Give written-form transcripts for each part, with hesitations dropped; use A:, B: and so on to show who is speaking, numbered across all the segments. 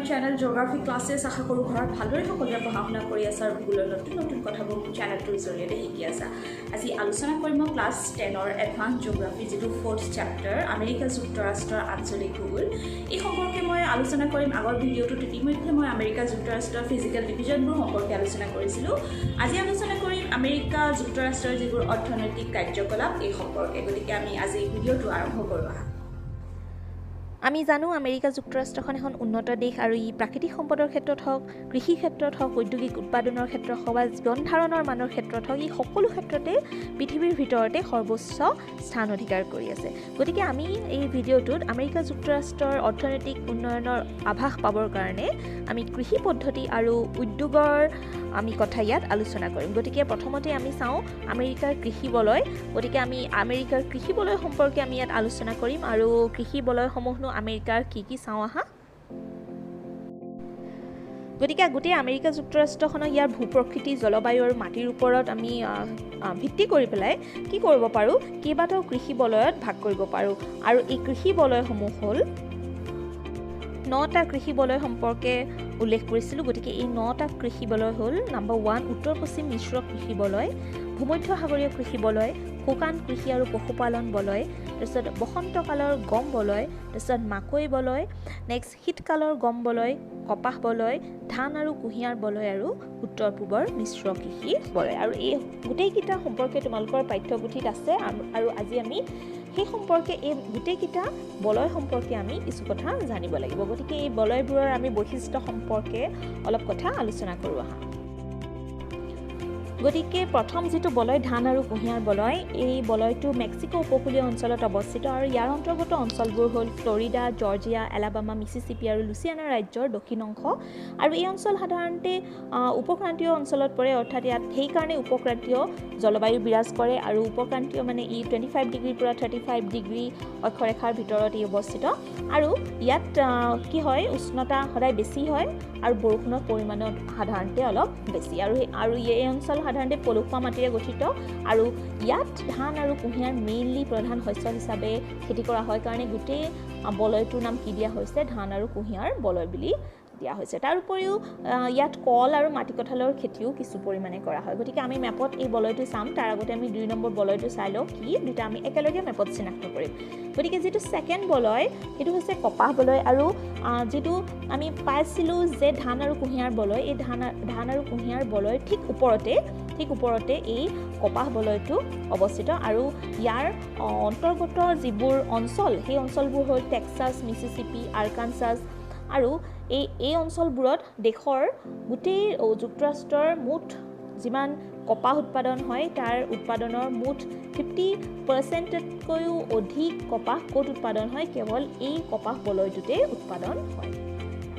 A: channel Geography Classes আশা কৰো ঘৰত ভালদৰে সকলোৱে পঢ়া শুনা কৰি আছে আৰু ভূগোলৰ নতুন কথাবোৰ চেনেলটোৰ জৰিয়তে শিকি আছে আজি আলোচনা কৰিম ক্লাছ 10 ৰ এডভান্স জিওগ্ৰাফি যেটো 4th চেপ্টাৰ আমেৰিকা যুক্তৰাষ্ট্ৰৰ আঞ্চলিক ভূগোল এই সম্পৰ্কে মই আলোচনা কৰিম আগৰ ভিডিঅ'টোত ইতিমধ্যে মই আমেৰিকা যুক্তৰাষ্ট্ৰৰ ফিজিক্যাল ডিভিজনবোৰ সম্পৰ্কে আলোচনা কৰিছিলো আজি আলোচনা কৰিম আমেৰিকা যুক্তৰাষ্ট্ৰৰ যিবোৰ অৰ্থনৈতিক কাৰ্যকলাপ এই সম্পৰ্কে গতিকে আমি আজি ভিডিঅ'টো আৰম্ভ কৰো
B: আমি জানো আমেৰিকা যুক্তৰাষ্ট্ৰখন এখন উন্নত দেশ আৰু ই প্ৰাকৃতিক সম্পদৰ ক্ষেত্ৰত হওক কৃষি ক্ষেত্ৰত হওক ঔদ্যোগিক উৎপাদনৰ ক্ষেত্ৰত হওক বা জীৱন ধাৰণৰ মানৰ ক্ষেত্ৰত হওক ই সকলো ক্ষেত্ৰতে পৃথিৱীৰ ভিতৰতে সৰ্বোচ্চ স্থান অধিকাৰ কৰি আছে গতিকে আমি এই ভিডিঅ'টোত আমেৰিকা যুক্তৰাষ্ট্ৰৰ অৰ্থনৈতিক উন্নয়নৰ আভাস পাবৰ কাৰণে আমি কৃষি পদ্ধতি আৰু উদ্যোগৰ আমি কথা ইয়াত আলোচনা কৰিম গতিকে প্ৰথমতে আমি চাওঁ আমেৰিকাৰ কৃষি বলয় গতিকে আমি আমেৰিকাৰ কৃষি বলয় সম্পৰ্কে আমি ইয়াত আলোচনা কৰিম আৰু কৃষি বলয়সমূহনো আমেৰিকাৰ কি চাওঁ আহা গতিকে গোটেই আমেৰিকা যুক্তৰাষ্ট্ৰখনৰ ইয়াৰ ভূপ্ৰকৃতি জলবায়ু আৰু মাটিৰ ওপৰত আমি ভিত্তি কৰি পেলাই কি কৰিব পাৰোঁ কেইবাটাও কৃষি বলয়ত ভাগ কৰিব পাৰোঁ আৰু এই কৃষি বলয়সমূহ হ'ল 9টা কৃষি বলয় সম্পৰ্কে উল্লেখ কৰিছিলোঁ গতিকে এই 9টা কৃষি বলয় হ'ল নম্বৰ 1 উত্তৰ পশ্চিম মিশ্ৰ কৃষি বলয় ভূমধ্য সাগৰীয় কৃষি বলয় শুকান কৃষি আৰু পশুপালন বলয় তাৰপিছত বসন্তকালৰ গম বলয় তাৰপিছত মাকৈ বলয় নেক্সট শীতকালৰ গম বলয় কপাহ বলয় ধান আৰু কুঁহিয়াৰ বলয় আৰু উত্তৰ পূবৰ মিশ্ৰ কৃষি বলয় আৰু এই গোটেইকেইটা সম্পৰ্কে তোমালোকৰ পাঠ্যপুথিত আছে আৰু আজি আমি সেই সম্পৰ্কে এই গোটেইকেইটা বলয় সম্পৰ্কে আমি কিছু কথা জানিব লাগিব গতিকে এই বলয়বোৰৰ আমি বৈশিষ্ট্য সম্পৰ্কে অলপ কথা আলোচনা কৰোঁ আহা গতিকে প্ৰথম যেটো বলয় ধান আৰু কুঁহিয়াৰ বলয় এই বলয়টো মেক্সিকো উপকূলীয় অঞ্চলত অৱস্থিত আৰু ইয়াৰ অন্তৰ্গত অঞ্চলবোৰ হ'ল ফ্লৰিডা জৰ্জিয়া এলাবামা মিছিছিপি আৰু লুচিয়ানা ৰাজ্যৰ দক্ষিণ অংশ আৰু এই অঞ্চল সাধাৰণতে উপক্ৰান্তীয় অঞ্চলত পৰে অৰ্থাৎ ইয়াত সেইকাৰণে উপক্ৰান্তীয় জলবায়ু বিৰাজ কৰে আৰু উপক্ৰান্তীয় মানে ই 25 ডিগ্ৰীৰ পৰা 35 ডিগ্ৰী অক্ষৰেখাৰ ভিতৰত ই অৱস্থিত আৰু ইয়াত কি হয় উষ্ণতা সদায় বেছি হয় আৰু বৰষুণৰ পৰিমাণো সাধাৰণতে অলপ বেছি আৰু এই অঞ্চল সাধাৰণতে পলসুৱা মাটিৰে গঠিত আৰু ইয়াত ধান আৰু কুঁহিয়াৰ মেইনলি প্ৰধান শস্য হিচাপে খেতি কৰা হয় কাৰণে গোটেই বলয়টোৰ নাম কি দিয়া হৈছে ধান আৰু কুঁহিয়াৰ বলয় বুলি দিয়া হৈছে তাৰ উপৰিও ইয়াত কল আৰু মাটি কঁঠালৰ খেতিও কিছু পৰিমাণে কৰা হয় গতিকে আমি মেপত এই বলয়টো চাম তাৰ আগতে আমি 2 নম্বৰ বলয়টো চাই লওঁ কি দুটা আমি একেলগে মেপত চিনাক্ত কৰিম গতিকে যেটো সেকেন্ড বলয় সেইটো হৈছে কপাহ বলয় আৰু যেটো আমি পাইছিলো যে ধান আৰু কুঁহিয়াৰ বলয় এই ধান আৰু কুঁহিয়াৰ বলয় ঠিক ওপৰতে এই কপাহ বলয়টো অৱস্থিত আৰু ইয়াৰ অন্তৰ্গত যিবোৰ অঞ্চল সেই অঞ্চলবোৰ হ'ল টেক্সাছ মিছিছিপি আৰকানসাছ আৰু এই অঞ্চলবোৰত দেশৰ গোটেই যুক্তৰাষ্ট্ৰৰ মুঠ যিমান কপাহ উৎপাদন হয় তাৰ উৎপাদনৰ মুঠ 50%তকৈও অধিক কপাহ ক'ত উৎপাদন হয় কেৱল এই কপাহ বলয়টোতে উৎপাদন হয়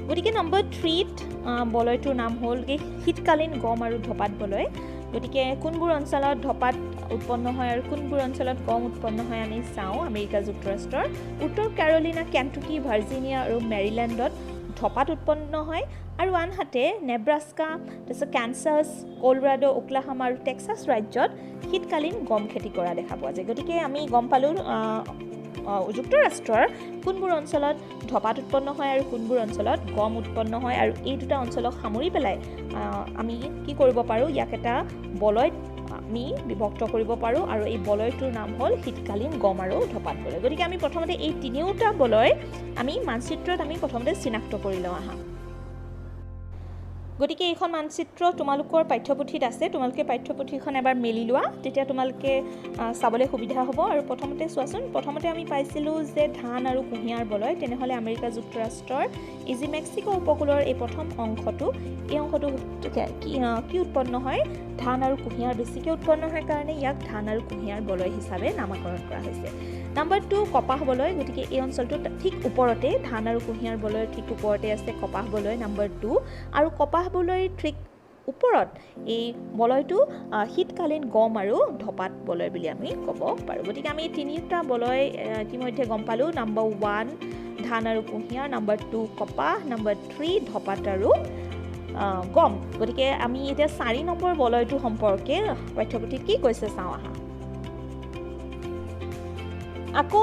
B: গতিকে নম্বৰ 3ত বলয়টোৰ নাম হ'ল শীতকালীন গম আৰু ধপাত বলয় গতিকে কোনবোৰ অঞ্চলত ধপাত উৎপন্ন হয় আৰু কোনবোৰ অঞ্চলত গম উৎপন্ন হয় আমি চাওঁ আমেৰিকা যুক্তৰাষ্ট্ৰৰ উত্তৰ কেৰলিনা কেণ্টুকি ভাৰ্জিনিয়া আৰু মেৰিলেণ্ডত ধপাত উৎপন্ন হয় আৰু আনহাতে নেব্ৰাস্কা তাৰপিছত কানসাছ কলৰাডো ওকলাহামা আৰু টেক্সাছ ৰাজ্যত শীতকালীন গম খেতি কৰা দেখা পোৱা যায় গতিকে আমি গম পালোঁ যুক্তৰাষ্ট্ৰৰ কোনবোৰ অঞ্চলত ধপাত উৎপন্ন হয় আৰু কোনবোৰ অঞ্চলত গম উৎপন্ন হয় আৰু এই দুটা অঞ্চলক সামৰি পেলাই আমি কি কৰিব পাৰোঁ ইয়াক এটা বলয়ত আমি বিভক্ত কৰিব পাৰোঁ আৰু এই বলয়টোৰ নাম হ'ল শীতকালীন গম আৰু ধপাত বলয় গতিকে আমি প্ৰথমতে এই তিনিওটা বলয় আমি মানচিত্ৰত আমি প্ৰথমতে চিনাক্ত কৰি লওঁ আহা গতিকে এইখন মানচিত্ৰ তোমালোকৰ পাঠ্যপুথিত আছে তোমালোকে পাঠ্যপুথিখন এবাৰ মেলি লোৱা তেতিয়া তোমালোকে চাবলৈ সুবিধা হ'ব আৰু প্ৰথমতে চোৱাচোন প্ৰথমতে আমি পাইছিলোঁ যে ধান আৰু কুঁহিয়াৰ বলয় তেনেহ'লে আমেৰিকা যুক্তৰাষ্ট্ৰৰ এই যি মেক্সিকো উপকূলৰ এই প্ৰথম অংশটো এই অংশটো কি উৎপন্ন হয় ধান আৰু কুঁহিয়াৰ বেছিকৈ উৎপন্ন হয় কাৰণে ইয়াক ধান আৰু কুঁহিয়াৰ বলয় হিচাপে নামাকৰণ কৰা হৈছে নম্বৰ 2 কপাহ বলয় গতিকে এই অঞ্চলটো ঠিক ওপৰতে ধান আৰু কুঁহিয়াৰ বলয়ৰ ঠিক ওপৰতে আছে কপাহ বলয় নম্বৰ 2 আৰু কপাহ বলয়ৰ ঠিক ওপৰত এই বলয়টো শীতকালীন গম আৰু ধপাত বলয় বুলি আমি ক'ব পাৰোঁ গতিকে আমি তিনিটা বলয় ইতিমধ্যে গম পালোঁ নম্বৰ 1 ধান আৰু কুঁহিয়াৰ নম্বৰ 2 কপাহ নম্বৰ 3 ধপাত আৰু গম গতিকে আমি এতিয়া 4 নম্বৰ বলয়টো সম্পৰ্কে পাঠ্যপুথিত কি কৈছে চাওঁ আহা আকৌ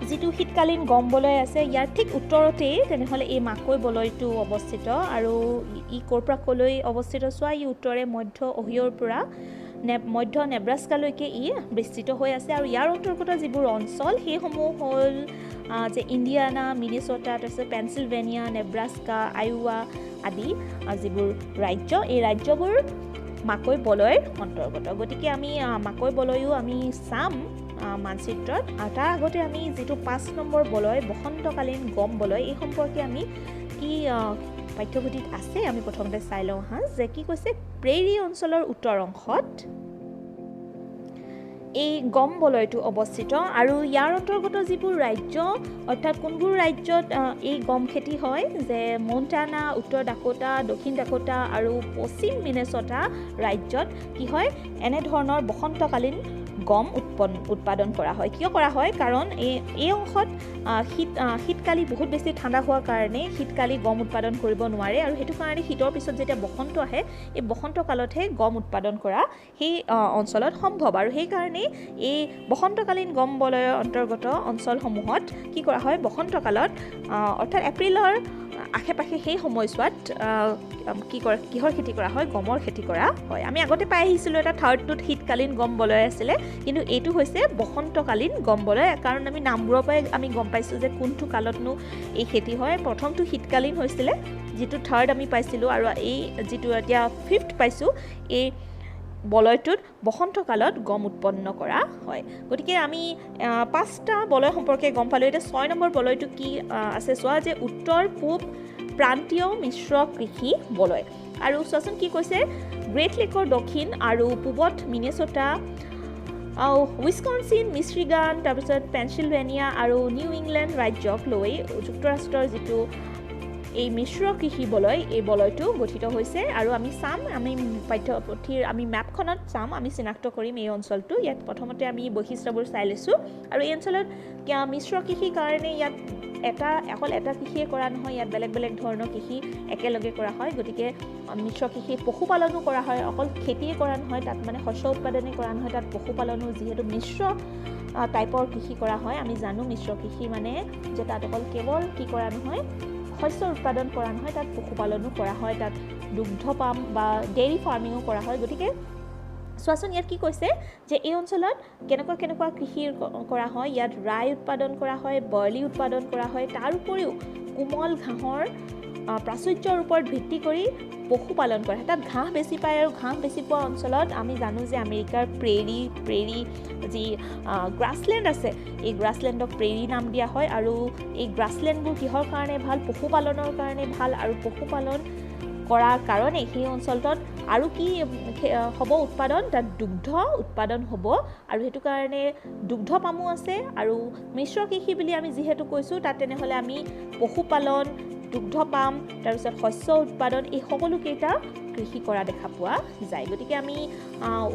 B: যিটো শীতকালীন গম বলয় আছে ইয়াৰ ঠিক উত্তৰতেই তেনেহ'লে এই মাকৈ বলয়টো অৱস্থিত আৰু ই ক'ৰ পৰা ক'লৈ অৱস্থিত চোৱা ই উত্তৰে মধ্য অহিঅ'ৰ পৰা মধ্য নেব্ৰাস্কালৈকে ই বিস্তৃত হৈ আছে আৰু ইয়াৰ অন্তৰ্গত যিবোৰ অঞ্চল সেইসমূহ হ'ল যে ইণ্ডিয়ানা, মিনেছ'টা, তাৰপিছত পেনচিলভেনিয়া, নেব্ৰাস্কা, আয়োৱা আদি যিবোৰ ৰাজ্য এই ৰাজ্যবোৰ মাকৈ বলয়ৰ অন্তৰ্গত। গতিকে আমি মাকৈ বলয়ো আমি চাম মানচিত্ৰত আৰু তাৰ আগতে আমি যিটো 5 নম্বৰ বলয় বসন্তকালীন গম বলয় এই সম্পৰ্কে আমি কি পাঠ্যপুথিত আছে আমি প্ৰথমতে চাই লওঁ যে কি কৈছে প্ৰেৰী অঞ্চলৰ উত্তৰ অংশত এই গম বলয়টো অৱস্থিত আৰু ইয়াৰ অন্তৰ্গত যিবোৰ ৰাজ্য অৰ্থাৎ কোনবোৰ ৰাজ্যত এই গম খেতি হয় যে মণ্টানা, উত্তৰ ডাকোটা, দক্ষিণ ডাকোটা আৰু পশ্চিম মিনেছ'টা ৰাজ্যত কি হয় এনেধৰণৰ বসন্তকালীন গম উৎপাদন কৰা হয়। কিয় কৰা হয় কাৰণ এই অংশত শীতকালি বহুত বেছি ঠাণ্ডা হোৱাৰ কাৰণে শীতকালি গম উৎপাদন কৰিব নোৱাৰে আৰু সেইটো কাৰণে শীতৰ পিছত যেতিয়া বসন্ত আহে এই বসন্ত কালতহে গম উৎপাদন কৰা সেই অঞ্চলত সম্ভৱ আৰু সেইকাৰণে এই বসন্তকালীন গম বলয়ৰ অন্তৰ্গত অঞ্চলসমূহত কি কৰা হয় বসন্তকালত অৰ্থাৎ এপ্ৰিলৰ আশে-পাশে সেই সময়ছোৱাত কিহৰ খেতি কৰা হয় গমৰ খেতি কৰা হয়। আমি আগতে পাই আহিছিলোঁ এটা থাৰ্ডটোত শীতকালীন গম বলয় আছিলে কিন্তু এইটো হৈছে বসন্তকালীন গম বলয় কাৰণ আমি নামবোৰৰ পৰাই আমি গম পাইছোঁ যে কোনটো কালতনো এই খেতি হয়। প্ৰথমটো শীতকালীন হৈছিলে যিটো থাৰ্ড আমি পাইছিলোঁ আৰু এই যিটো এতিয়া ফিফ্থ পাইছোঁ এই বলয়টোত বসন্তকালত গম উৎপন্ন কৰা হয়। গতিকে আমি 5টা বলয় সম্পৰ্কে গম পালোঁ। এতিয়া 6 নম্বৰ বলয়টো কি আছে চোৱা যে উত্তৰ পূব প্ৰান্তীয় মিশ্ৰ কৃষি বলয় আৰু চোৱাচোন কি কৈছে গ্ৰেট লেকৰ দক্ষিণ আৰু পূবত মিনেছ'টা, উইস্কনচিন, মিচিগান, তাৰপিছত পেনচিলভেনিয়া আৰু নিউ ইংলেণ্ড ৰাজ্যক লৈ যুক্তৰাষ্ট্ৰৰ যিটো এই মিশ্ৰ কৃষি বলয় এই বলয়টো গঠিত হৈছে আৰু আমি চাম আমি পাঠ্যপুথিৰ আমি মেপখনত চাম আমি চিনাক্ত কৰিম এই অঞ্চলটো। ইয়াত প্ৰথমতে আমি বৈশিষ্ট্যবোৰ চাই লৈছোঁ আৰু এই অঞ্চলত মিশ্ৰ কৃষিৰ কাৰণে ইয়াত অকল এটা কৃষিয়ে কৰা নহয় ইয়াত বেলেগ বেলেগ ধৰণৰ কৃষি একেলগে কৰা হয়। গতিকে মিশ্ৰ কৃষি পশুপালনো কৰা হয়, অকল খেতিয়ে কৰা নহয় তাত মানে শস্য উৎপাদনে কৰা নহয় তাত পশুপালনো যিহেতু মিশ্ৰ টাইপৰ কৃষি কৰা হয়। আমি জানো মিশ্ৰ কৃষি মানে যে তাত অকল কেৱল কি কৰা নহয় শস্য উৎপাদন কৰা নহয় তাত পশুপালনো কৰা হয়, তাত দুগ্ধ পাম বা ডেইৰী ফাৰ্মিঙো কৰা হয়। গতিকে চোৱাচোন ইয়াত কি কৈছে যে এই অঞ্চলত কেনেকুৱা কৃষি কৰা হয়। ইয়াত ৰাই উৎপাদন কৰা হয়, বৰ্লি উৎপাদন কৰা হয়, তাৰ উপৰিও কোমল ঘাঁহৰ প্ৰাচুৰ্যৰ ওপৰত ভিত্তি কৰি পশুপালন কৰা হয়। তাত ঘাঁহ বেছি পায় আৰু ঘাঁহ বেছি পোৱা অঞ্চলত আমি জানো যে আমেৰিকাৰ প্ৰেৰী যি গ্ৰাছলেণ্ড আছে এই গ্ৰাছলেণ্ডক প্ৰেৰী নাম দিয়া হয় আৰু এই গ্ৰাছলেণ্ডবোৰ কিহৰ কাৰণে ভাল পশুপালনৰ কাৰণে ভাল আৰু পশুপালন কৰাৰ কাৰণে সেই অঞ্চলটোত আৰু কি হ'ব উৎপাদন তাত দুগ্ধ উৎপাদন হ'ব আৰু সেইটো কাৰণে দুগ্ধ পামো আছে আৰু মিশ্ৰ কৃষি বুলি আমি যিহেতু কৈছোঁ তাত তেনেহ'লে আমি পশুপালন দুগ্ধ পাম তাৰপিছত শস্য উৎপাদন এই সকলোকেইটা কৃষি কৰা দেখা পোৱা যায়। গতিকে আমি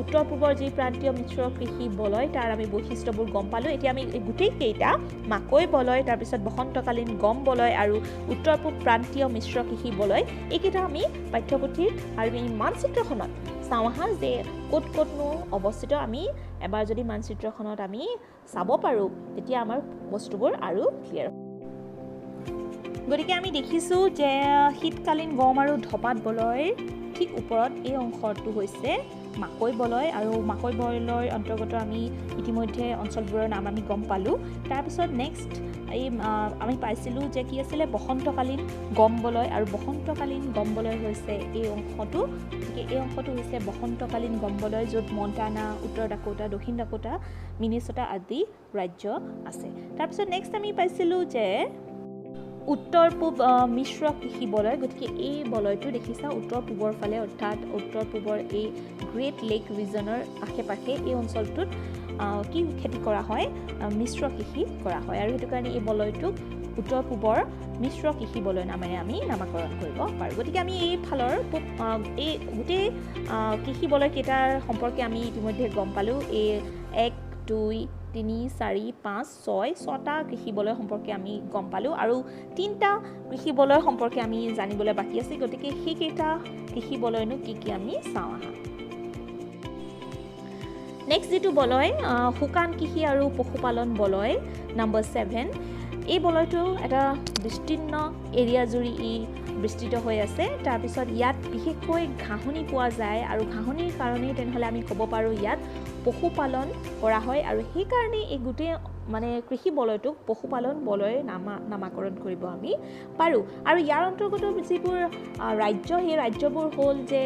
B: উত্তৰ পূবৰ যি প্ৰান্তীয় মিশ্ৰ কৃষি বলয় তাৰ আমি বৈশিষ্ট্যবোৰ গম পালোঁ। এতিয়া আমি গোটেইকেইটা মাকৈ বলয় তাৰপিছত বসন্তকালীন গম বলয় আৰু উত্তৰ পূব প্ৰান্তীয় মিশ্ৰ কৃষি বলয় এইকেইটা আমি পাঠ্যপুথিৰ আৰু এই মানচিত্ৰখনত চাওঁ যে ক'তনো অৱস্থিত আমি এবাৰ যদি মানচিত্ৰখনত আমি চাব পাৰোঁ তেতিয়া আমাৰ বস্তুবোৰ আৰু ক্লিয়াৰ। গতিকে আমি দেখিছোঁ যে শীতকালীন গম আৰু ধপাত বলয়ৰ ঠিক ওপৰত এই অংশটো হৈছে মাকৈ বলয় আৰু মাকৈ বলয়ৰ অন্তৰ্গত আমি ইতিমধ্যে অঞ্চলবোৰৰ নাম আমি গম পালোঁ। তাৰপিছত নেক্সট এই আমি পাইছিলোঁ যে কি আছিলে বসন্তকালীন গম বলয় আৰু বসন্তকালীন গম বলয় হৈছে এই অংশটো। গতিকে এই অংশটো হৈছে বসন্তকালীন গম বলয় য'ত মণ্টানা, উত্তৰ ডাকোটা, দক্ষিণ ডাকোটা, মিনেছ'টা আদি ৰাজ্য আছে। তাৰপিছত নেক্সট আমি পাইছিলোঁ যে উত্তৰ পূব মিশ্ৰ কৃষি বলয়। গতিকে এই বলয়টো দেখিছা উত্তৰ পূবৰ ফালে অৰ্থাৎ উত্তৰ পূবৰ এই গ্ৰেট লেক ৰিজনৰ আশে-পাশে এই অঞ্চলটোত কি খেতি কৰা হয় মিশ্ৰ কৃষি কৰা হয় আৰু সেইটো কাৰণে এই বলয়টোক উত্তৰ পূবৰ মিশ্ৰ কৃষি বলয় নামেৰে আমি নামাকৰণ কৰিব পাৰোঁ। গতিকে আমি এই ফালৰ এই গোটেই কৃষি বলয়কেইটাৰ সম্পৰ্কে আমি ইতিমধ্যে গম পালোঁ। এই 1, 2, 3, 4, 5, 6টা কৃষি বলয় সম্পৰ্কে আমি গম পালোঁ আৰু 3টা কৃষি বলয় সম্পৰ্কে আমি জানিবলৈ বাকী আছে। গতিকে সেইকেইটা কৃষি বলয়নো কি আমি চাওঁ আহা। নেক্সট যিটো বলয় শুকান কৃষি আৰু পশুপালন বলয় নম্বৰ 7 এই বলয়টো এটা বিস্তীৰ্ণ এৰিয়া জুৰি ই বিস্তৃত হৈ আছে তাৰপিছত ইয়াত বিশেষকৈ ঘাঁহনি পোৱা যায় আৰু ঘাঁহনিৰ কাৰণে তেনেহ'লে আমি ক'ব পাৰোঁ ইয়াত পশুপালন কৰা হয় আৰু সেইকাৰণে এই গোটেই মানে কৃষি বলয়টোক পশুপালন বলয় নামাকৰণ কৰিব আমি পাৰোঁ আৰু ইয়াৰ অন্তৰ্গত যিবোৰ ৰাজ্য সেই ৰাজ্যবোৰ হ'ল যে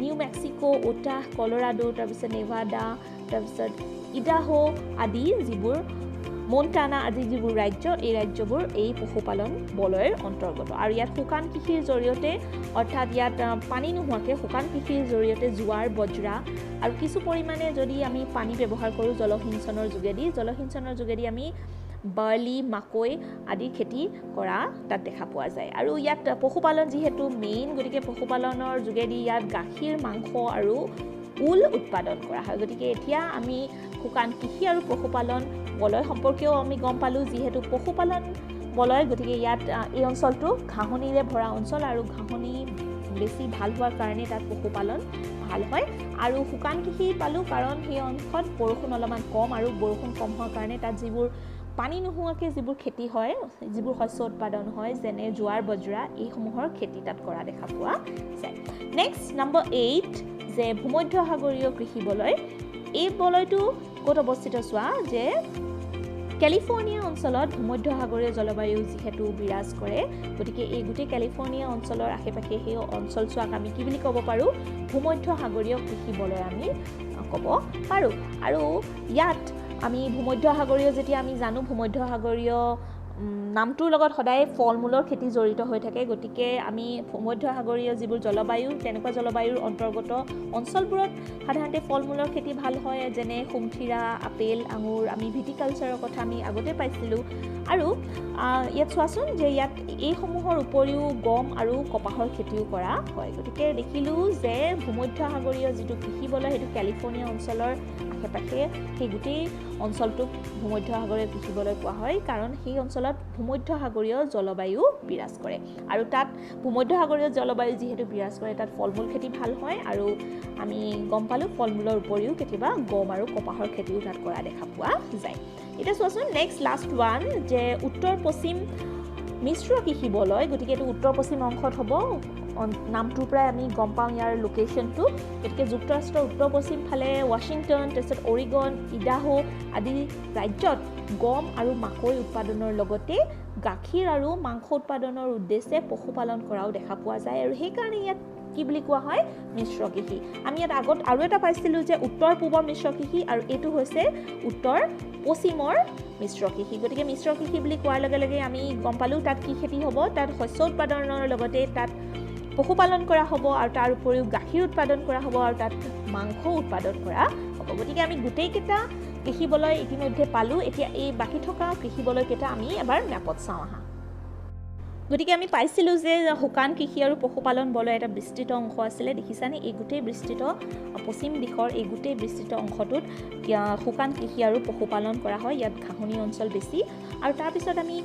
B: নিউ মেক্সিকো উটাহ কলৰাডো তাৰপিছত নেভাডা তাৰপিছত ইডাহো আদি যিবোৰ মণ্টানা আদি যিবোৰ ৰাজ্য এই ৰাজ্যবোৰ এই পশুপালন বলয়ৰ অন্তৰ্গত আৰু ইয়াত শুকান কৃষিৰ জৰিয়তে অৰ্থাৎ ইয়াত পানী নোহোৱাকৈ শুকান কৃষিৰ জৰিয়তে জোৱাৰ বজ্ৰা আৰু কিছু পৰিমাণে যদি আমি পানী ব্যৱহাৰ কৰোঁ জলসিঞ্চনৰ যোগেদি আমি বাৰ্লি মাকৈ আদিৰ খেতি কৰা তাত দেখা পোৱা যায় আৰু ইয়াত পশুপালন যিহেতু মেইন গতিকে পশুপালনৰ যোগেদি ইয়াত গাখীৰ মাংস আৰু উল উৎপাদন কৰা হয় গতিকে এতিয়া আমি শুকান কৃষি আৰু পশুপালন বলয় সম্পৰ্কেও আমি গম পালোঁ যিহেতু পশুপালন বলয় গতিকে ইয়াত এই অঞ্চলটো ঘাঁহনিৰে ভৰা অঞ্চল আৰু ঘাঁহনি বেছি ভাল হোৱাৰ কাৰণে তাত পশুপালন ভাল হয় আৰু শুকান কৃষি পালোঁ কাৰণ সেই অংশত বৰষুণ অলপমান কম আৰু বৰষুণ কম হোৱাৰ কাৰণে তাত যিবোৰ পানী নোহোৱাকৈ যিবোৰ খেতি হয় যিবোৰ শস্য উৎপাদন হয় যেনে জোৱাৰ বজ্ৰা এইসমূহৰ খেতি তাত কৰা দেখা পোৱা যায় নেক্সট নম্বৰ 8 যে ভূমধ্য সাগৰীয় কৃষি বলয় এই বলয়টো ক'ত অৱস্থিত চোৱা যে কেলিফৰ্ণিয়া অঞ্চলত ভূমধ্য সাগৰীয় জলবায়ু যিহেতু বিৰাজ কৰে গতিকে এই গোটেই কেলিফৰ্ণিয়া অঞ্চলৰ আশে পাশে সেই অঞ্চলছোৱাক আমি কি বুলি ক'ব পাৰোঁ ভূমধ্য সাগৰীয় কৃষি বলয় আমি ক'ব পাৰোঁ আৰু ইয়াত আমি ভূমধ্য সাগৰীয় যেতিয়া আমি জানো ভূমধ্য সাগৰীয় নামটোৰ লগত সদায় ফল মূলৰ খেতি জড়িত হৈ থাকে গতিকে আমি ভূমধ্য সাগৰীয় যিবোৰ জলবায়ু তেনেকুৱা জলবায়ুৰ অন্তৰ্গত অঞ্চলবোৰত সাধাৰণতে ফল মূলৰ খেতি ভাল হয় যেনে সুমথিৰা আপেল আঙুৰ আমি ভিটিকালচাৰৰ কথা আমি আগতে পাইছিলোঁ আৰু ইয়াত চোৱাচোন যে ইয়াত এইসমূহৰ উপৰিও গম আৰু কপাহৰ খেতিও কৰা হয় গতিকে দেখিলোঁ যে ভূমধ্য সাগৰীয় যিটো কৃষি বলয় সেইটো কেলিফৰ্ণিয়া অঞ্চলৰ আশে পাশে সেই গোটেই অঞ্চলটোক ভূমধ্য সাগৰীয় কৃষি বলয় কোৱা হয় কাৰণ সেই অঞ্চলত ভূমধ্য সাগৰীয় জলবায়ু বিৰাজ কৰে আৰু তাত ভূমধ্য সাগৰীয় জলবায়ু যিহেতু বিৰাজ কৰে তাত ফল মূল খেতি ভাল হয় আৰু আমি গম পালোঁ ফল মূলৰ উপৰিও কেতিয়াবা গম আৰু কপাহৰ খেতিও তাত কৰা দেখা পোৱা যায় এতিয়া চোৱাচোন নেক্সট লাষ্ট ওৱান যে উত্তৰ পশ্চিম মিশ্ৰ কৃষি বলয় গতিকে এইটো উত্তৰ পশ্চিম অংশত হ'ব নামটোৰ পৰাই আমি গম পাওঁ ইয়াৰ লোকেশ্যনটো গতিকে যুক্তৰাষ্ট্ৰৰ উত্তৰ পশ্চিম ফালে ৱাশ্বিংটন তাৰপিছত অৰিগন ইডাহো আদি ৰাজ্যত গম আৰু মাকৈ উৎপাদনৰ লগতে গাখীৰ আৰু মাংস উৎপাদনৰ উদ্দেশ্যে পশুপালন কৰাও দেখা পোৱা যায় আৰু সেইকাৰণে ইয়াত কি বুলি কোৱা হয় মিশ্ৰ কৃষি আমি ইয়াত আগত আৰু এটা পাইছিলোঁ যে উত্তৰ পূবৰ মিশ্ৰ কৃষি আৰু এইটো হৈছে উত্তৰ পশ্চিমৰ মিশ্ৰ কৃষি গতিকে মিশ্ৰ কৃষি বুলি কোৱাৰ লগে লগে আমি গম পালোঁ তাত কি খেতি হ'ব তাত শস্য উৎপাদনৰ লগতে তাত পশুপালন কৰা হ'ব আৰু তাৰ উপৰিও গাখীৰ উৎপাদন কৰা হ'ব আৰু তাত মাংস উৎপাদন কৰা হ'ব গতিকে আমি গোটেইকেইটা কৃষি বলয় ইতিমধ্যে পালোঁ এতিয়া এই বাকী থকা কৃষি বলয়কেইটা আমি এবাৰ মেপত চাওঁ আহা গতিকে আমি পাইছিলোঁ যে শুকান কৃষি আৰু পশুপালন বলয় এটা বিস্তৃত অংশ আছিলে দেখিছানে এই গোটেই বিস্তৃত পশ্চিম দিশৰ এই গোটেই বিস্তৃত অংশটোত শুকান কৃষি আৰু পশুপালন কৰা হয় ইয়াত ঘাঁহনি অঞ্চল বেছি আৰু তাৰপিছত আমি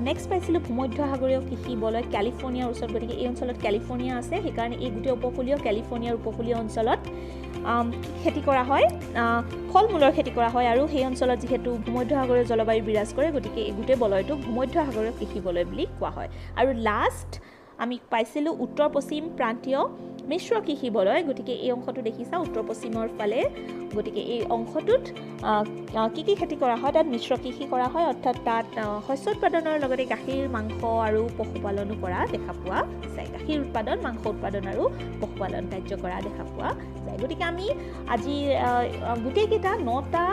B: নেক্সট পাইছিলোঁ ভূমধ্য সাগৰীয় কৃষি বলয় কেলিফৰ্ণিয়াৰ ওচৰত গতিকে এই অঞ্চলত কেলিফৰ্ণিয়া আছে সেইকাৰণে এই গোটেই কেলিফৰ্ণিয়াৰ উপকূলীয় অঞ্চলত খেতি কৰা হয় ফল মূলৰ খেতি কৰা হয় আৰু সেই অঞ্চলত যিহেতু ভূমধ্য সাগৰীয় জলবায়ু বিৰাজ কৰে গতিকে এই গোটেই বলয়টোক ভূমধ্য সাগৰীয় কৃষি বলয় বুলি কোৱা হয় আৰু লাষ্ট আমি পাইছিলোঁ উত্তৰ পশ্চিম প্ৰান্তীয় মিশ্ৰ কৃষি বলয় গতিকে এই অংশটো দেখিছা উত্তৰ পশ্চিমৰ ফালে গতিকে এই অংশটোত কি কি খেতি কৰা হয় তাত মিশ্ৰ কৃষি কৰা হয় অৰ্থাৎ তাত শস্য উৎপাদনৰ লগতে গাখীৰ মাংস আৰু পশুপালনো কৰা দেখা পোৱা যায় গাখীৰ উৎপাদন মাংস উৎপাদন আৰু পশুপালন কাৰ্য কৰা দেখা পোৱা যায় গতিকে আমি আজি গোটেইকেইটা 9টা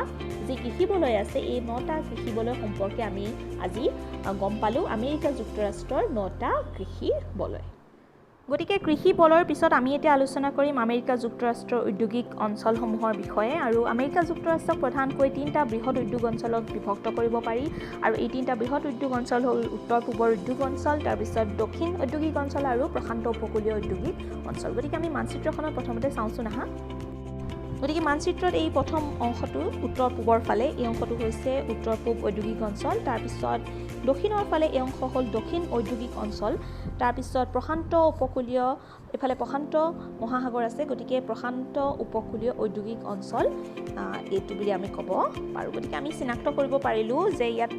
B: যি কৃষি বলয় আছে এই 9টা কৃষি বলয় সম্পৰ্কে আমি আজি গম পালোঁ আমেৰিকা যুক্তৰাষ্ট্ৰৰ 9টা কৃষি বলয় গতিকে কৃষি বলয়ৰ পিছত আমি এতিয়া আলোচনা কৰিম আমেৰিকা যুক্তৰাষ্ট্ৰৰ ঔদ্যোগিক অঞ্চলসমূহৰ বিষয়ে আৰু আমেৰিকা যুক্তৰাষ্ট্ৰক প্ৰধানকৈ 3টা বৃহৎ উদ্যোগ অঞ্চলত বিভক্ত কৰিব পাৰি আৰু এই 3টা বৃহৎ উদ্যোগ অঞ্চল হ'ল উত্তৰ পূবৰ উদ্যোগ অঞ্চল তাৰপিছত দক্ষিণ ঔদ্যোগিক অঞ্চল আৰু প্ৰশান্ত উপকূলীয় ঔদ্যোগিক অঞ্চল গতিকে আমি মানচিত্ৰখনত প্ৰথমতে চাওঁচোন আহা গতিকে মানচিত্ৰত এই প্ৰথম অংশটো উত্তৰ পূবৰ ফালে এই অংশটো হৈছে উত্তৰ পূব ঔদ্যোগিক অঞ্চল তাৰপিছত দক্ষিণৰ ফালে এই অংশ হ'ল দক্ষিণ ঔদ্যোগিক অঞ্চল তাৰপিছত প্ৰশান্ত উপকূলীয় এফালে প্ৰশান্ত মহাসাগৰ আছে গতিকে প্ৰশান্ত উপকূলীয় ঔদ্যোগিক অঞ্চল এইটো বুলি আমি ক'ব পাৰোঁ গতিকে আমি চিনাক্ত কৰিব পাৰিলোঁ যে ইয়াত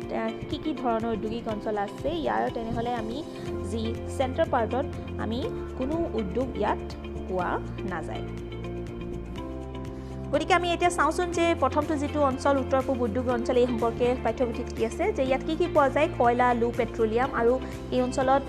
B: কি ধৰণৰ ঔদ্যোগিক অঞ্চল আছে ইয়াৰ তেনেহ'লে আমি যি চেণ্টাৰ পাৰ্টত আমি কোনো উদ্যোগ ইয়াত পোৱা নাযায় গতিকে আমি এতিয়া চাওঁচোন যে প্ৰথমটো যিটো অঞ্চল উত্তৰ পূব উদ্যোগ অঞ্চল এই সম্পৰ্কে পাঠ্যপুথিত কি আছে যে ইয়াত কি পোৱা যায় কয়লা লু পেট্ৰলিয়াম আৰু এই অঞ্চলত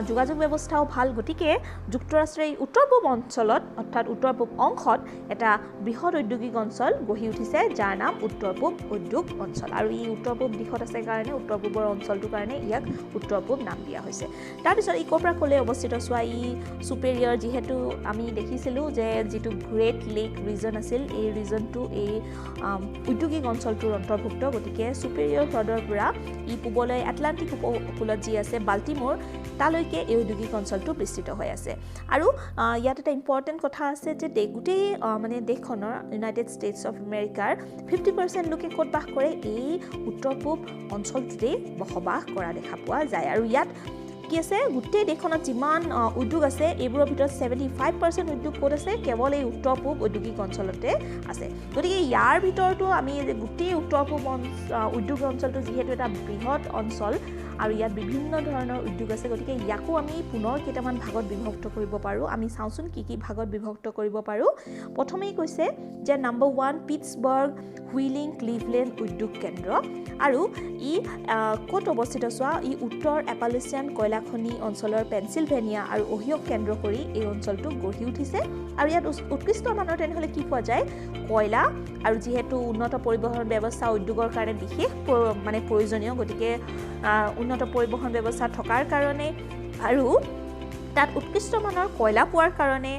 B: যোগাযোগ ব্যৱস্থাও ভাল গতিকে যুক্তৰাষ্ট্ৰৰ এই উত্তৰ পূব অঞ্চলত অৰ্থাৎ উত্তৰ পূব অংশত এটা বৃহৎ ঔদ্যোগিক অঞ্চল গঢ়ি উঠিছে যাৰ নাম উত্তৰ পূব উদ্যোগ অঞ্চল আৰু এই উত্তৰ পূব দিশত আছে কাৰণে উত্তৰ পূবৰ অঞ্চলটোৰ কাৰণে ইয়াক উত্তৰ পূব নাম দিয়া হৈছে তাৰপিছত ই ক'ৰ পৰা ক'লে অৱস্থিত চোৱা ই ছুপেৰিয়ৰ যিহেতু আমি দেখিছিলোঁ যে যিটো গ্ৰেট লেক ৰিজন আছিল এই ৰিজনটো এই উদ্যোগিক অঞ্চলটোৰ অন্তৰ্ভুক্ত গতিকে ছুপেৰিয়ৰ হ্ৰদৰ পৰা ই পূবলৈ আটলাণ্টিক উপকূলত যি আছে বাল্টিমোৰ তালৈকে এই ঔদ্যোগিক অঞ্চলটো বিস্তৃত হৈ আছে আৰু ইয়াত এটা ইম্পৰ্টেণ্ট কথা আছে যে গোটেই মানে দেশখনৰ ইউনাইটেড ষ্টেটছ অফ আমেৰিকাৰ 50% লোকে ক'ত বাস কৰে এই উত্তৰ পূব অঞ্চলটোতেই বসবাস কৰা দেখা পোৱা যায় আৰু ইয়াত কি আছে গোটেই দেশখনত যিমান উদ্যোগ আছে এইবোৰৰ ভিতৰত 75% উদ্যোগ ক'ত আছে কেৱল এই উত্তৰ পূব ঔদ্যোগিক অঞ্চলতে আছে গতিকে ইয়াৰ ভিতৰতো আমি গোটেই উত্তৰ পূব উদ্যোগ অঞ্চলটো যিহেতু এটা বৃহৎ অঞ্চল আৰু ইয়াত বিভিন্ন ধৰণৰ উদ্যোগ আছে গতিকে ইয়াকো আমি পুনৰ কেইটামান ভাগত বিভক্ত কৰিব পাৰোঁ আমি চাওঁচোন কি ভাগত বিভক্ত কৰিব পাৰোঁ প্ৰথমেই কৈছে যে নম্বৰ 1 পিটছবাৰ্গ হুইলিং ক্লিভলেণ্ড উদ্যোগ কেন্দ্ৰ আৰু ই ক'ত অৱস্থিত চোৱা ই উত্তৰ এপালেচিয়ান কয়লা খনি অঞ্চলৰ পেনচিলভেনিয়া আৰু অহিওক কেন্দ্ৰ কৰি এই অঞ্চলটো গঢ়ি উঠিছে আৰু ইয়াত উৎকৃষ্ট মানৰ তেনেহ'লে কি পোৱা যায় কয়লা আৰু যিহেতু উন্নত পৰিবহণ ব্যৱস্থা উদ্যোগৰ কাৰণে বিশেষ মানে প্ৰয়োজনীয় গতিকে উন্নত পৰিবহণ ব্যৱস্থা থকাৰ কাৰণে আৰু তাত উৎকৃষ্ট মানৰ কয়লা পোৱাৰ কাৰণে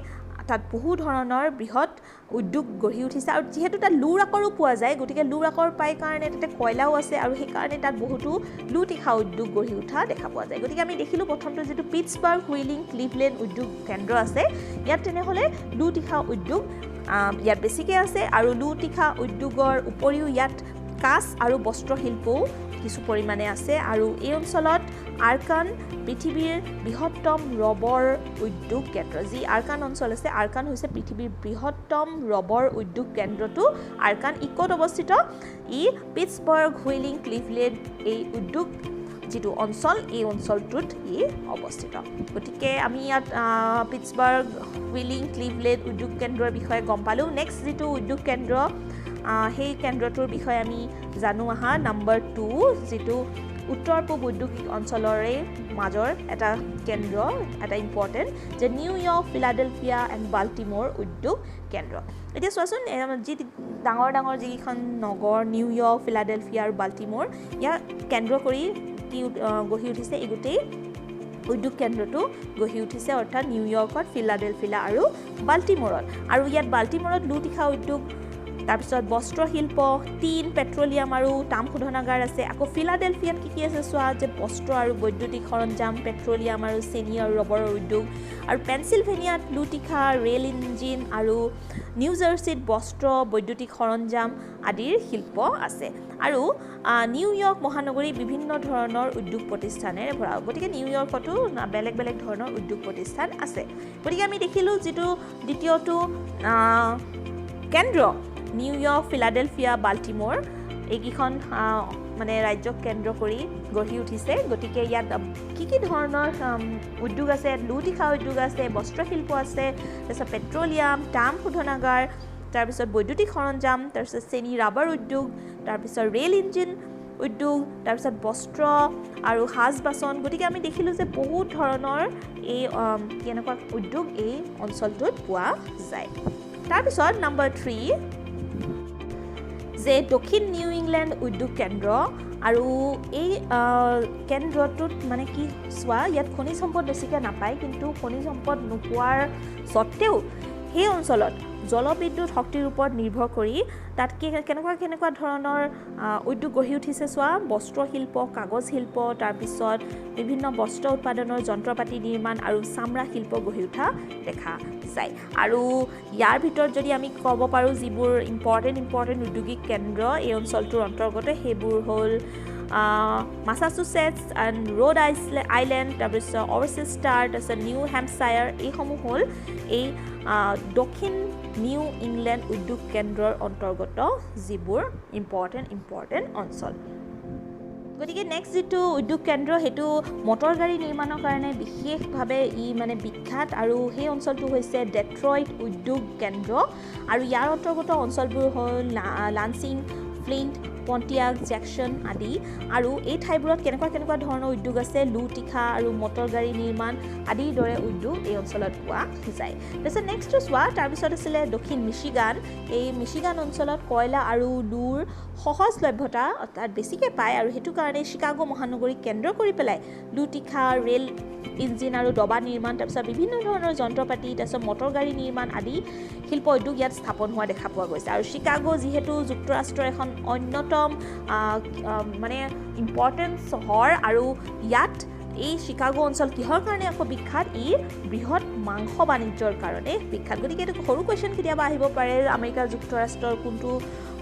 B: তাত বহু ধৰণৰ বৃহৎ উদ্যোগ গঢ়ি উঠিছে আৰু যিহেতু তাত লুৰ আকৰো পোৱা যায় গতিকে লুৰ আকৰ পাই কাৰণে তাতে কয়লাও আছে আৰু সেইকাৰণে তাত বহুতো লুতীখা উদ্যোগ গঢ়ি উঠা দেখা পোৱা যায় গতিকে আমি দেখিলোঁ প্ৰথমটো যিটো পিটছবাৰ্গ হুইলিং ক্লিভলেণ্ড উদ্যোগ কেন্দ্ৰ আছে ইয়াত তেনেহ'লে লুতীখা উদ্যোগ ইয়াত বেছিকৈ আছে আৰু লুতীখা উদ্যোগৰ উপৰিও ইয়াত কাঁচ আৰু বস্ত্ৰশিল্পও কিছু পৰিমাণে আছে আৰু এই অঞ্চলত আৰ্কান পৃথিৱীৰ বৃহত্তম ৰবৰ উদ্যোগ কেন্দ্ৰ যি আৰ্কান অঞ্চল আছে আৰ্কান হৈছে পৃথিৱীৰ বৃহত্তম ৰবৰ উদ্যোগ কেন্দ্ৰটো আৰ্কান ই ক'ত অৱস্থিত ই পিটছবাৰ্গ হুইলিং ক্লিভলেণ্ড এই উদ্যোগ যিটো অঞ্চল এই অঞ্চলটোত ই অৱস্থিত গতিকে আমি ইয়াত পিটছবাৰ্গ হুইলিং ক্লিভলেণ্ড উদ্যোগ কেন্দ্ৰৰ বিষয়ে গম পালোঁ নেক্সট যিটো উদ্যোগ কেন্দ্ৰ সেই কেন্দ্ৰটোৰ বিষয়ে আমি জানো আহা নম্বৰ 2 যিটো উত্তৰ পূব উদ্যোগিক অঞ্চলৰে মাজৰ এটা কেন্দ্ৰ এটা ইম্পৰ্টেণ্ট যে নিউয়ৰ্ক ফিলাডেলফিয়া এণ্ড বাল্টিমোৰ উদ্যোগ কেন্দ্ৰ এতিয়া চোৱাচোন যি ডাঙৰ যিকেইখন নগৰ নিউয়ৰ্ক ফিলাডেলফিয়া আৰু বাল্টিমোৰ ইয়াক কেন্দ্ৰ কৰি কি গঢ়ি উঠিছে এই গোটেই উদ্যোগ কেন্দ্ৰটো গঢ়ি উঠিছে অৰ্থাৎ নিউয়ৰ্কত ফিলাডেলফিয়া আৰু বাল্টিমোৰত আৰু ইয়াত বাল্টিমোৰত লুতীখা উদ্যোগ তাৰপিছত বস্ত্ৰশিল্প টিন পেট্ৰলিয়াম আৰু তাম শোধনাগাৰ আছে আকৌ ফিলাডেলফিয়াত কি আছে চোৱা যে বস্ত্ৰ আৰু বৈদ্যুতিক সৰঞ্জাম পেট্ৰলিয়াম আৰু চেনি আৰু ৰবৰৰ উদ্যোগ আৰু পেনচিলভেনিয়াত লুতীখা ৰেল ইঞ্জিন আৰু নিউ জাৰ্চিত বস্ত্ৰ বৈদ্যুতিক সৰঞ্জাম আদিৰ শিল্প আছে আৰু নিউয়ৰ্ক মহানগৰী বিভিন্ন ধৰণৰ উদ্যোগ প্ৰতিষ্ঠানেৰে ভৰা গতিকে নিউয়ৰ্কতো বেলেগ ধৰণৰ উদ্যোগ প্ৰতিষ্ঠান আছে গতিকে আমি দেখিলোঁ যিটো দ্বিতীয়টো কেন্দ্ৰ নিউয়ৰ্ক ফিলাডেলফিয়া বাল্টিমোৰ এইকেইখন মানে ৰাজ্যক কেন্দ্ৰ কৰি গঢ়ি উঠিছে গতিকে ইয়াত কি ধৰণৰ উদ্যোগ আছে লুতীখা উদ্যোগ আছে বস্ত্ৰশিল্প আছে তাৰপিছত পেট্ৰলিয়াম তাম শোধনাগাৰ তাৰপিছত বৈদ্যুতিক সৰঞ্জাম তাৰপিছত চেনি ৰাবাৰ উদ্যোগ তাৰপিছত ৰেল ইঞ্জিন উদ্যোগ তাৰপিছত বস্ত্ৰ আৰু সাজ বাচন গতিকে আমি দেখিলোঁ যে বহুত ধৰণৰ এই কেনেকুৱা উদ্যোগ এই অঞ্চলটোত পোৱা যায় তাৰপিছত নম্বৰ 3 যে দক্ষিণ নিউ ইংলেণ্ড উদ্যোগ কেন্দ্ৰ আৰু এই কেন্দ্ৰটোত মানে কি চোৱা ইয়াত খনিজ সম্পদ বেছিকৈ নাপায় কিন্তু খনিজ সম্পদ নোপোৱাৰ স্বত্তেও সেই অঞ্চলত জলবিদ্যুৎ শক্তিৰ ওপৰত নিৰ্ভৰ কৰি তাত কেনেকুৱা ধৰণৰ উদ্যোগ গঢ়ি উঠিছে চোৱা বস্ত্ৰ শিল্প কাগজ শিল্প তাৰপিছত বিভিন্ন বস্ত্ৰ উৎপাদনৰ যন্ত্ৰপাতি নিৰ্মাণ আৰু চামৰা শিল্প গঢ়ি উঠা দেখা যায় আৰু ইয়াৰ ভিতৰত যদি আমি ক'ব পাৰোঁ যিবোৰ ইম্পৰ্টেণ্ট উদ্যোগিক কেন্দ্ৰ এই অঞ্চলটোৰ অন্তৰ্গত সেইবোৰ হ'ল মাছাচুচেটছ এণ্ড ৰ'ড আইলেণ্ড তাৰপিছত অৰ্চেষ্টাৰ তাৰপিছত নিউ হেম্পশ্বায়াৰ এইসমূহ হ'ল এই দক্ষিণ নিউ ইংলেণ্ড উদ্যোগ কেন্দ্ৰৰ অন্তৰ্গত যিবোৰ ইম্পৰ্টেণ্ট অঞ্চল গতিকে নেক্সট যিটো উদ্যোগ কেন্দ্ৰ সেইটো মটৰ গাড়ী নিৰ্মাণৰ কাৰণে বিশেষভাৱে মানে বিখ্যাত আৰু সেই অঞ্চলটো হৈছে ডেট্ৰইট উদ্যোগ কেন্দ্ৰ আৰু ইয়াৰ অন্তৰ্গত অঞ্চলবোৰ হ'ল লান্সিং ফ্লিণ্ট পণ্টিয়াক জেকচন আদি আৰু এই ঠাইবোৰত কেনেকুৱা ধৰণৰ উদ্যোগ আছে লুটিখা আৰু মটৰ গাড়ী নিৰ্মাণ আদিৰ দৰে উদ্যোগ এই অঞ্চলত পোৱা যায় তাৰপিছত নেক্সটটো চোৱা তাৰপিছত আছিলে দক্ষিণ মিচিগান এই মিচিগান অঞ্চলত কয়লা আৰু লুৰ সহজলভ্যতা অৰ্থাৎ বেছিকৈ পায় আৰু সেইটো কাৰণে চিকাগো মহানগৰীক কেন্দ্ৰ কৰি পেলাই লুটিখা ৰেল ইঞ্জিন আৰু ডবা নিৰ্মাণ তাৰপিছত বিভিন্ন ধৰণৰ যন্ত্ৰপাতি তাৰপিছত মটৰ গাড়ী নিৰ্মাণ আদি শিল্প উদ্যোগ ইয়াত স্থাপন হোৱা দেখা পোৱা গৈছে আৰু চিকাগো যিহেতু যুক্তৰাষ্ট্ৰৰ এখন অন্যতম মানে ইম্পৰ্টেণ্ট চহৰ আৰু ইয়াত এই চিকাগো অঞ্চল কিহৰ কাৰণে আকৌ বিখ্যাত ই বৃহৎ মাংস বাণিজ্যৰ কাৰণে বিখ্যাত গতিকে এইটো সৰু কুৱেশ্যন কেতিয়াবা আহিব পাৰে আমেৰিকা যুক্তৰাষ্ট্ৰৰ কোনটো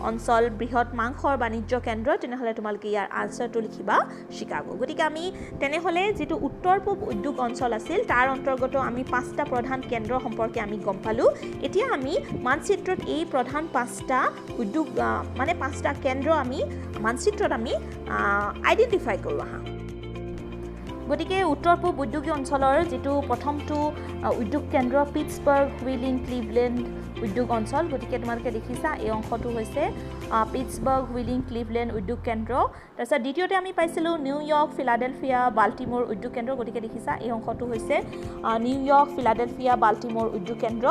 B: অঞ্চল বৃহৎ মাংসৰ বাণিজ্য কেন্দ্ৰ তেনেহ'লে তোমালোকে ইয়াৰ আনচাৰটো লিখিবা চিকাগো গতিকে আমি তেনেহ'লে যিটো উত্তৰ পূব উদ্যোগ অঞ্চল আছিল তাৰ অন্তৰ্গত আমি 5টা প্ৰধান কেন্দ্ৰ সম্পৰ্কে আমি গম পালোঁ এতিয়া আমি মানচিত্ৰত এই প্ৰধান 5টা উদ্যোগ মানে 5টা কেন্দ্ৰ আমি মানচিত্ৰত আমি আইডেণ্টিফাই কৰোঁ আহা গতিকে উত্তৰ পূব উদ্যোগী অঞ্চলৰ যিটো প্ৰথমটো উদ্যোগ কেন্দ্ৰ পিটছবাৰ্গ হুইলিং ক্লিভলেণ্ড উদ্যোগ অঞ্চল গতিকে তোমালোকে দেখিছা এই অংশটো হৈছে পিটছবাৰ্গ হুইলিং ক্লিভলেণ্ড উদ্যোগ কেন্দ্ৰ তাৰপিছত দ্বিতীয়তে আমি পাইছিলোঁ নিউয়ৰ্ক ফিলাডেলফিয়া বাল্টিমোৰ উদ্যোগ কেন্দ্ৰ গতিকে দেখিছা এই অংশটো হৈছে নিউয়ৰ্ক ফিলাডেলফিয়া বাল্টিমোৰ উদ্যোগ কেন্দ্ৰ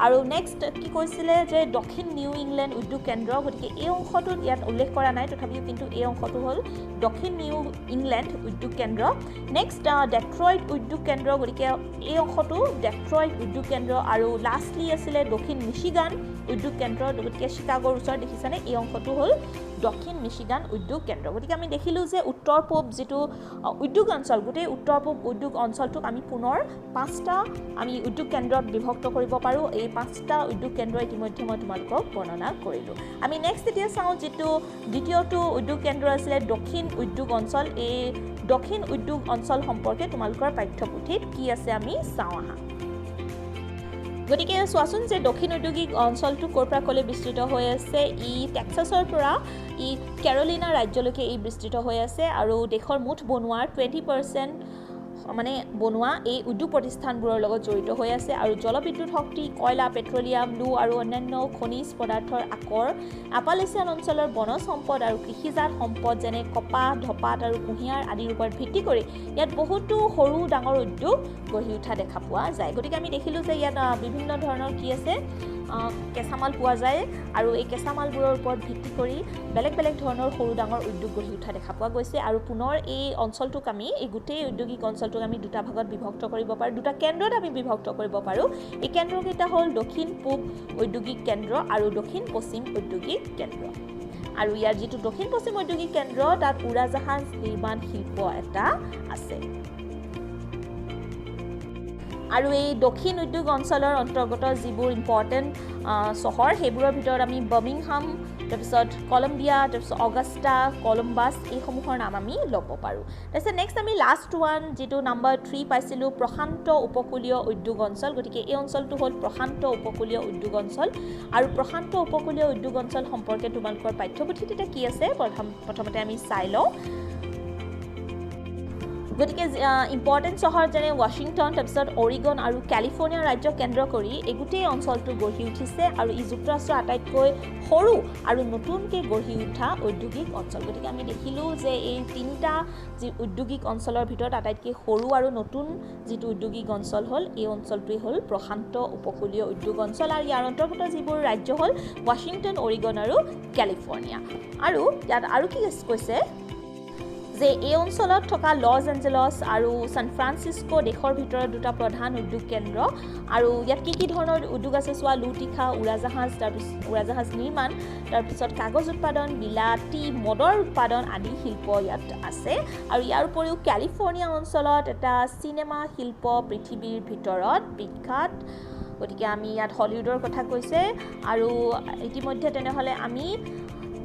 B: আৰু নেক্সট কি কৈছিলে যে দক্ষিণ নিউ ইংলেণ্ড উদ্যোগ কেন্দ্ৰ গতিকে এই অংশটোত ইয়াত উল্লেখ কৰা নাই তথাপিও কিন্তু এই অংশটো হ'ল দক্ষিণ নিউ ইংলেণ্ড উদ্যোগ কেন্দ্ৰ নেক্সট ডেট্ৰইট উদ্যোগ কেন্দ্ৰ গতিকে এই অংশটো ডেট্ৰইট উদ্যোগ কেন্দ্ৰ আৰু লাষ্টলি আছিলে দক্ষিণ মিচিগান উদ্যোগ কেন্দ্ৰ গতিকে চিকাগোৰ ওচৰত দেখিছানে এই অংশটো হ'ল দক্ষিণ মিচিগান উদ্যোগ কেন্দ্ৰ গতিকে আমি দেখিলোঁ যে উত্তৰ পূব যিটো উদ্যোগ অঞ্চল গোটেই উত্তৰ পূব উদ্যোগ অঞ্চলটোক আমি পুনৰ 5টা আমি উদ্যোগ কেন্দ্ৰত বিভক্ত কৰিব পাৰোঁ এই 5টা উদ্যোগ কেন্দ্ৰ ইতিমধ্যে মই তোমালোকক বৰ্ণনা কৰিলোঁ আমি নেক্সট এতিয়া চাওঁ যিটো দ্বিতীয়টো উদ্যোগ কেন্দ্ৰ আছিলে দক্ষিণ উদ্যোগ অঞ্চল এই দক্ষিণ উদ্যোগ অঞ্চল সম্পৰ্কে তোমালোকৰ পাঠ্যপুথিত কি আছে আমি চাওঁ আহা গতিকে চোৱাচোন যে দক্ষিণ ঔদ্যোগিক অঞ্চলটো ক'ৰ পৰা ক'লে বিস্তৃত হৈ আছে ই টেক্সাছৰ পৰা ই কেৰলিনা ৰাজ্যলৈকে ই বিস্তৃত হৈ আছে আৰু দেশৰ মুঠ বনোৱাৰ 20% মানে বনোৱা এই উদ্যোগ প্ৰতিষ্ঠানবোৰৰ লগত জড়িত হৈ আছে আৰু জলবিদ্যুৎ শক্তি কয়লা পেট্ৰলিয়াম লু আৰু অন্যান্য খনিজ পদাৰ্থৰ আকৰ এপালেচিয়ান অঞ্চলৰ বনজ সম্পদ আৰু কৃষিজাত সম্পদ যেনে কপাহ ধপাত আৰু কুঁহিয়াৰ আদিৰ ওপৰত ভিত্তি কৰি ইয়াত বহুতো সৰু ডাঙৰ উদ্যোগ গঢ়ি উঠা দেখা পোৱা যায় গতিকে আমি দেখিলোঁ যে ইয়াত বিভিন্ন ধৰণৰ কি আছে কেঁচামাল পোৱা যায় আৰু এই কেঁচামালবোৰৰ ওপৰত ভিত্তি কৰি বেলেগ ধৰণৰ সৰু ডাঙৰ উদ্যোগ গঢ়ি উঠা দেখা পোৱা গৈছে আৰু পুনৰ এই অঞ্চলটোক আমি এই গোটেই ঔদ্যোগিক অঞ্চলটোক আমি দুটা ভাগত বিভক্ত কৰিব পাৰোঁ দুটা কেন্দ্ৰত আমি বিভক্ত কৰিব পাৰোঁ এই কেন্দ্ৰকেইটা হ'ল দক্ষিণ পূব ঔদ্যোগিক কেন্দ্ৰ আৰু দক্ষিণ পশ্চিম ঔদ্যোগিক কেন্দ্ৰ আৰু ইয়াৰ যিটো দক্ষিণ পশ্চিম ঔদ্যোগিক কেন্দ্ৰ তাত উৰাজাহাজ নিৰ্মাণ শিল্প এটা আছে আৰু এই দক্ষিণ উদ্যোগ অঞ্চলৰ অন্তৰ্গত যিবোৰ ইম্পৰ্টেণ্ট চহৰ সেইবোৰৰ ভিতৰত আমি বাৰ্মিংহাম তাৰপিছত কলম্বিয়া তাৰপিছত অগাষ্টা কলম্বাছ এইসমূহৰ নাম আমি ল'ব পাৰোঁ তাৰপিছত নেক্সট আমি লাষ্ট ওৱান যিটো নাম্বাৰ 3 পাইছিলোঁ প্ৰশান্ত উপকূলীয় উদ্যোগ অঞ্চল গতিকে এই অঞ্চলটো হ'ল প্ৰশান্ত উপকূলীয় উদ্যোগ অঞ্চল আৰু প্ৰশান্ত উপকূলীয় উদ্যোগ অঞ্চল সম্পৰ্কে তোমালোকৰ পাঠ্যপুথিত এতিয়া কি আছে প্ৰথমতে আমি চাই লওঁ গতিকে ইম্পৰ্টেণ্ট চহৰ যেনে ৱাশ্বিংটন তাৰপিছত অৰিগন আৰু কেলিফৰ্ণিয়া ৰাজ্যক কেন্দ্ৰ কৰি এই গোটেই অঞ্চলটো গঢ়ি উঠিছে আৰু ই যুক্তৰাষ্ট্ৰৰ আটাইতকৈ সৰু আৰু নতুনকৈ গঢ়ি উঠা ঔদ্যোগিক অঞ্চল গতিকে আমি দেখিলোঁ যে এই 3টা যি ঔদ্যোগিক অঞ্চলৰ ভিতৰত আটাইতকৈ সৰু আৰু নতুন যিটো ঔদ্যোগিক অঞ্চল হ'ল এই অঞ্চলটোৱে হ'ল প্ৰশান্ত উপকূলীয় উদ্যোগ অঞ্চল আৰু ইয়াৰ অন্তৰ্গত যিবোৰ ৰাজ্য হ'ল ৱাশ্বিংটন অৰিগন আৰু কেলিফৰ্ণিয়া আৰু ইয়াত আৰু কি কৈছে যে এই অঞ্চলত থকা লছ এঞ্জেলছ আৰু ছান ফ্ৰান্সিস্কো দেশৰ ভিতৰত দুটা প্ৰধান উদ্যোগ কেন্দ্ৰ আৰু ইয়াত কি ধৰণৰ উদ্যোগ আছে চোৱা লুটিখা উৰাজাহাজ তাৰপিছত উৰাজাহাজ নিৰ্মাণ তাৰপিছত কাগজ উৎপাদন বিলাতী মদৰ উৎপাদন আদি শিল্প ইয়াত আছে আৰু ইয়াৰ উপৰিও কেলিফৰ্ণিয়া অঞ্চলত এটা চিনেমা শিল্প পৃথিৱীৰ ভিতৰত বিখ্যাত গতিকে আমি ইয়াত হলিউডৰ কথা কৈছে আৰু ইতিমধ্যে তেনেহ'লে আমি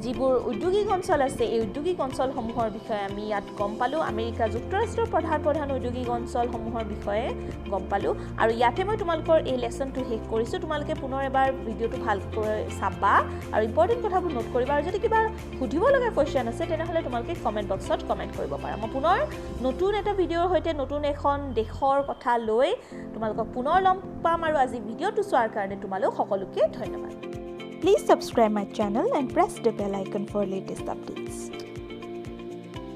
B: যিবোৰ ঔদ্যোগিক অঞ্চল আছে এই ঔদ্যোগিক অঞ্চলসমূহৰ বিষয়ে আমি ইয়াত গম পালোঁ আমেৰিকা যুক্তৰাষ্ট্ৰৰ প্ৰধান ঔদ্যোগিক অঞ্চলসমূহৰ বিষয়ে গম পালোঁ আৰু ইয়াতে মই তোমালোকৰ এই লেচনটো শেষ কৰিছোঁ তোমালোকে পুনৰ এবাৰ ভিডিঅ'টো ভালকৈ চাবা আৰু ইম্পৰ্টেণ্ট কথাবোৰ নোট কৰিবা আৰু যদি কিবা সুধিব লগা কুৱেশ্যন আছে তেনেহ'লে তোমালোকে কমেণ্ট বক্সত কমেণ্ট কৰিব পাৰা মই পুনৰ নতুন এটা ভিডিঅ'ৰ সৈতে নতুন এখন দেশৰ কথা লৈ তোমালোকক পুনৰ লগ পাম আৰু আজি ভিডিঅ'টো চোৱাৰ কাৰণে তোমালোক সকলোকে ধন্যবাদ
C: Please subscribe my channel and press the bell icon for latest updates.